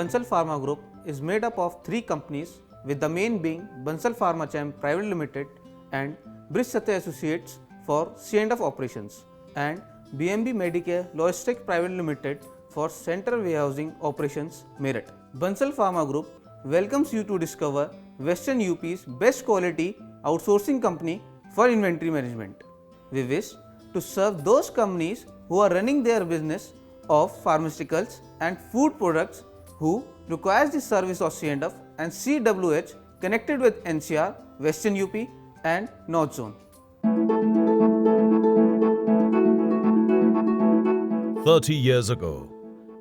Bansal Pharma Group is made up of three companies, with the main being Bansal Pharmachem Private Limited and Bridge Satya Associates for C&F operations, and BMB Medicare Logistics Private Limited for central warehousing operations, Meerut. Bansal Pharma Group welcomes you to discover Western UP's best quality outsourcing company for inventory management. We wish to serve those companies who are running their business of pharmaceuticals and food products who requires the service of C&F and CWH connected with NCR, Western UP and North Zone. 30 years ago,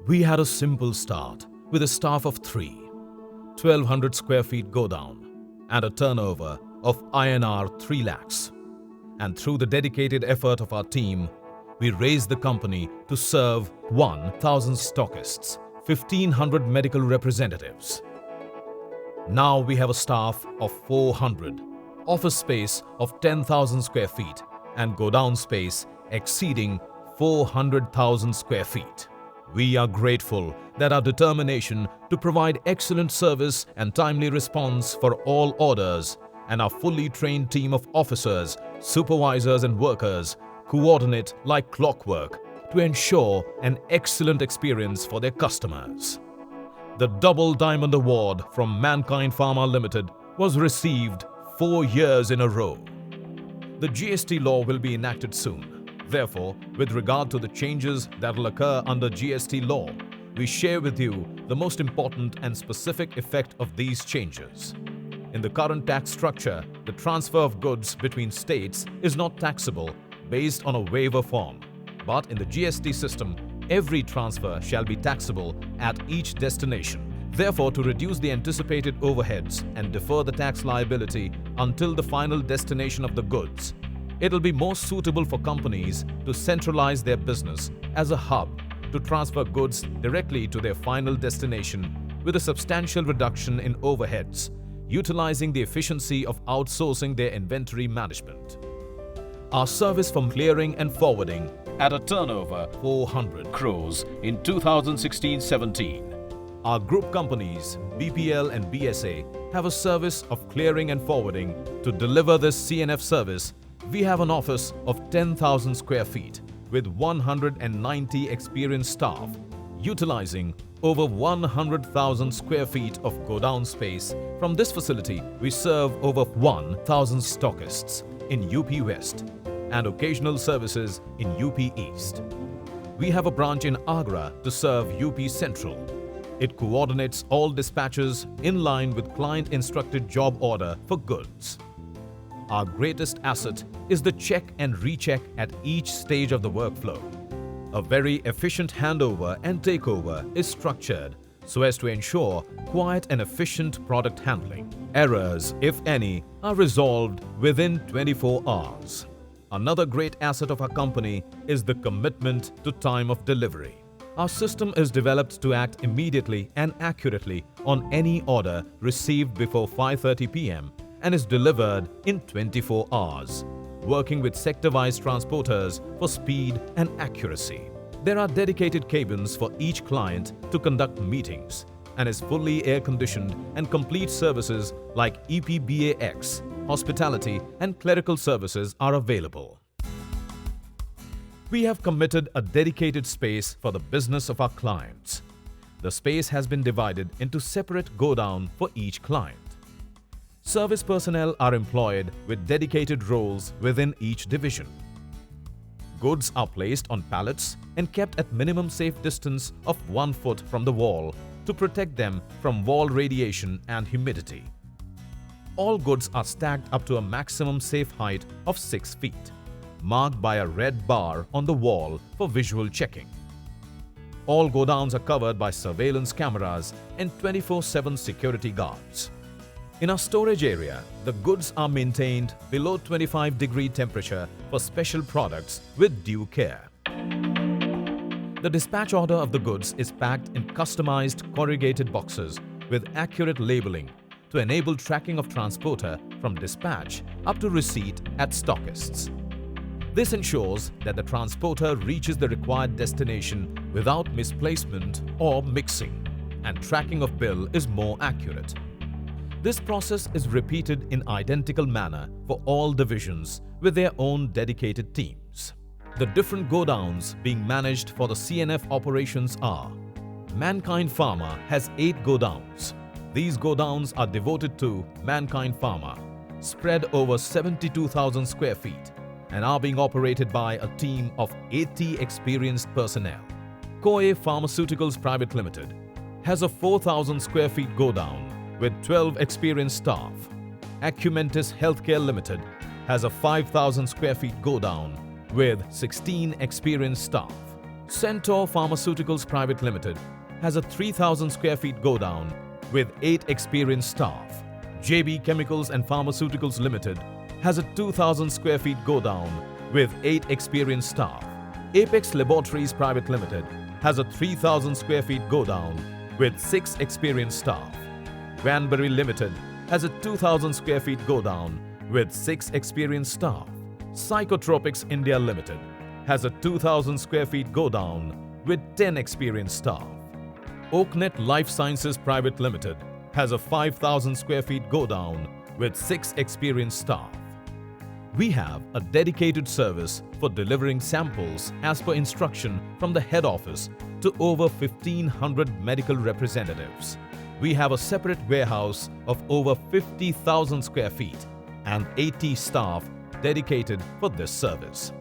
we had a simple start with a staff of 3, 1200 square feet godown and a turnover of INR 3 lakhs. And through the dedicated effort of our team, we raised the company to serve 1,000 stockists, 1,500 medical representatives. Now we have a staff of 400, office space of 10,000 square feet and godown space exceeding 400,000 square feet. We are grateful that our determination to provide excellent service and timely response for all orders and our fully trained team of officers, supervisors and workers coordinate like clockwork to ensure an excellent experience for their customers. The Double Diamond Award from Mankind Pharma Limited was received 4 years in a row. The GST law will be enacted soon. Therefore, with regard to the changes that will occur under GST law, we share with you the most important and specific effect of these changes. In the current tax structure, the transfer of goods between states is not taxable based on a waiver form. But in the GST system, every transfer shall be taxable at each destination. Therefore, to reduce the anticipated overheads and defer the tax liability until the final destination of the goods, it will be more suitable for companies to centralize their business as a hub to transfer goods directly to their final destination with a substantial reduction in overheads, utilizing the efficiency of outsourcing their inventory management. Our service from clearing and forwarding at a turnover 400 crores in 2016-17. Our group companies, BPL and BSA, have a service of clearing and forwarding. To deliver this C&F service, we have an office of 10,000 square feet with 190 experienced staff, utilizing over 100,000 square feet of godown space. From this facility, we serve over 1,000 stockists in UP West and occasional services in UP East. We have a branch in Agra to serve UP Central. It coordinates all dispatches in line with client-instructed job order for goods. Our greatest asset is the check and recheck at each stage of the workflow. A very efficient handover and takeover is structured so as to ensure quiet and efficient product handling. Errors, if any, are resolved within 24 hours. Another great asset of our company is the commitment to time of delivery. Our system is developed to act immediately and accurately on any order received before 5:30 p.m. and is delivered in 24 hours, working with sector-wise transporters for speed and accuracy. There are dedicated cabins for each client to conduct meetings and is fully air-conditioned, and complete services like EPBAX, hospitality and clerical services are available. We have committed a dedicated space for the business of our clients. The space has been divided into separate godown for each client. Service personnel are employed with dedicated roles within each division. Goods are placed on pallets and kept at minimum safe distance of 1 foot from the wall to protect them from wall radiation and humidity. All goods are stacked up to a maximum safe height of 6 feet, marked by a red bar on the wall for visual checking. All godowns are covered by surveillance cameras and 24/7 security guards. In our storage area, the goods are maintained below 25-degree temperature for special products with due care. The dispatch order of the goods is packed in customized corrugated boxes with accurate labeling to enable tracking of transporter from dispatch up to receipt at stockists. This ensures that the transporter reaches the required destination without misplacement or mixing. and tracking of bill is more accurate. This process is repeated in identical manner for all divisions with their own dedicated teams. The different godowns being managed for the CNF operations are: Mankind Pharma has 8 godowns. These godowns are devoted to Mankind Pharma, spread over 72,000 square feet, and are being operated by a team of 80 experienced personnel. Koei Pharmaceuticals Private Limited has a 4,000 square feet godown with 12 experienced staff. Acumentis Healthcare Limited has a 5,000 square feet godown with 16 experienced staff. Centaur Pharmaceuticals Private Limited has a 3,000 square feet godown with 8 experienced staff. JB Chemicals and Pharmaceuticals Limited has a 2,000 square feet godown with 8 experienced staff. Apex Laboratories Private Limited has a 3,000 square feet godown with 6 experienced staff. Vanbury Limited has a 2,000 square feet godown with 6 experienced staff. Psychotropics India Limited has a 2,000 square feet godown with 10 experienced staff. Oaknet Life Sciences Private Limited has a 5,000 square feet godown with 6 experienced staff. We have a dedicated service for delivering samples as per instruction from the head office to over 1,500 medical representatives. We have a separate warehouse of over 50,000 square feet and 80 staff dedicated for this service.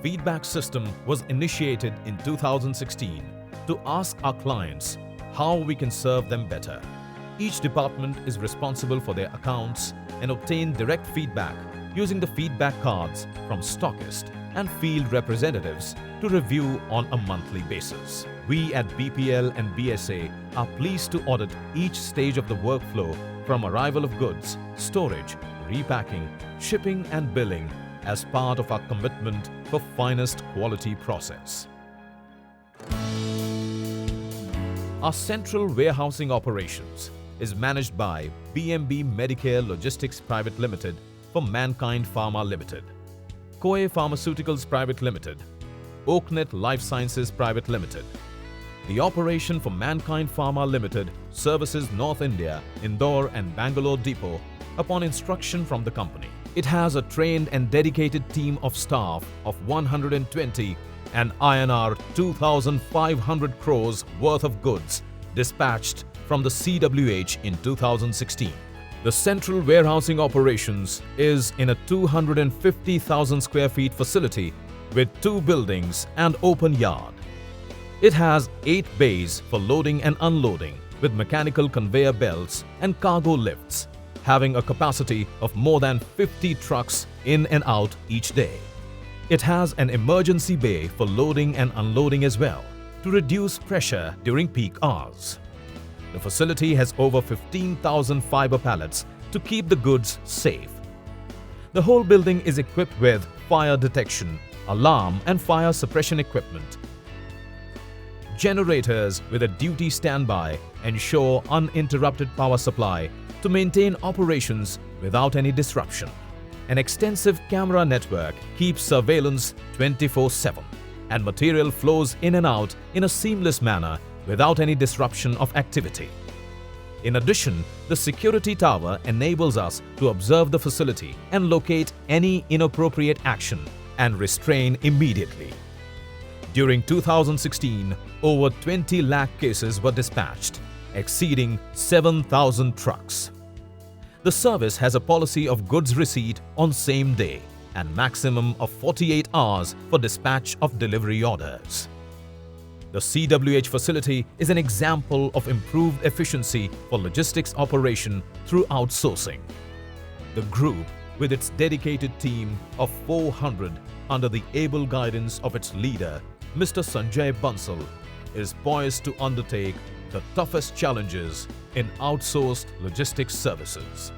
Feedback system was initiated in 2016 to ask our clients how we can serve them better. Each department is responsible for their accounts and obtain direct feedback using the feedback cards from stockists and field representatives to review on a monthly basis. We at BPL and BSA are pleased to audit each stage of the workflow from arrival of goods, storage, repacking, shipping and billing as part of our commitment for finest quality process. Our central warehousing operations is managed by BMB Medicare Logistics Private Limited for Mankind Pharma Limited, Koei Pharmaceuticals Private Limited, Oaknet Life Sciences Private Limited. The operation for Mankind Pharma Limited services North India, Indore and Bangalore depot upon instruction from the company. It has a trained and dedicated team of staff of 120 and INR 2,500 crores worth of goods dispatched from the CWH in 2016. The central warehousing operations is in a 250,000 square feet facility with 2 buildings and open yard. It has 8 bays for loading and unloading with mechanical conveyor belts and cargo lifts, having a capacity of more than 50 trucks in and out each day. It has an emergency bay for loading and unloading as well to reduce pressure during peak hours. The facility has over 15,000 fiber pallets to keep the goods safe. The whole building is equipped with fire detection, alarm and fire suppression equipment. Generators with a duty standby ensure uninterrupted power supply to maintain operations without any disruption. An extensive camera network keeps surveillance 24/7 and material flows in and out in a seamless manner without any disruption of activity. In addition, the security tower enables us to observe the facility and locate any inappropriate action and restrain immediately. During 2016, over 20 lakh cases were dispatched, exceeding 7,000 trucks. The service has a policy of goods receipt on same day and maximum of 48 hours for dispatch of delivery orders. The CWH facility is an example of improved efficiency for logistics operation through outsourcing. The group, with its dedicated team of 400 under the able guidance of its leader, Mr. Sanjay Bansal, is poised to undertake the toughest challenges in outsourced logistics services.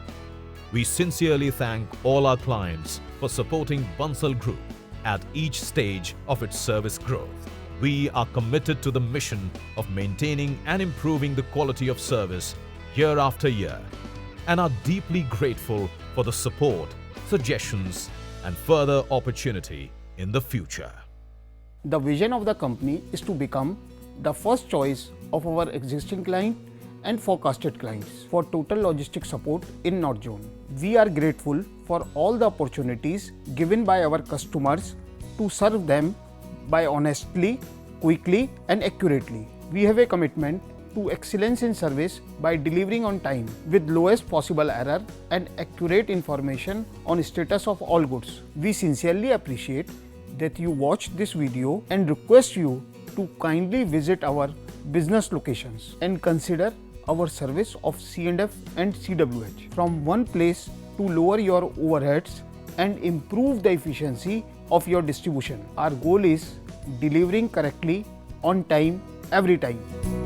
We sincerely thank all our clients for supporting Bansal Group at each stage of its service growth. We are committed to the mission of maintaining and improving the quality of service year after year and are deeply grateful for the support, suggestions and further opportunity in the future. The vision of the company is to become the first choice of our existing client and forecasted clients for total logistic support in North Zone. We are grateful for all the opportunities given by our customers to serve them by honestly, quickly and accurately. We have a commitment to excellence in service by delivering on time with lowest possible error and accurate information on status of all goods. We sincerely appreciate that you watched this video and request you to kindly visit our business locations and consider our service of C&F and CWH from one place to lower your overheads and improve the efficiency of your distribution. Our goal is delivering correctly on time every time.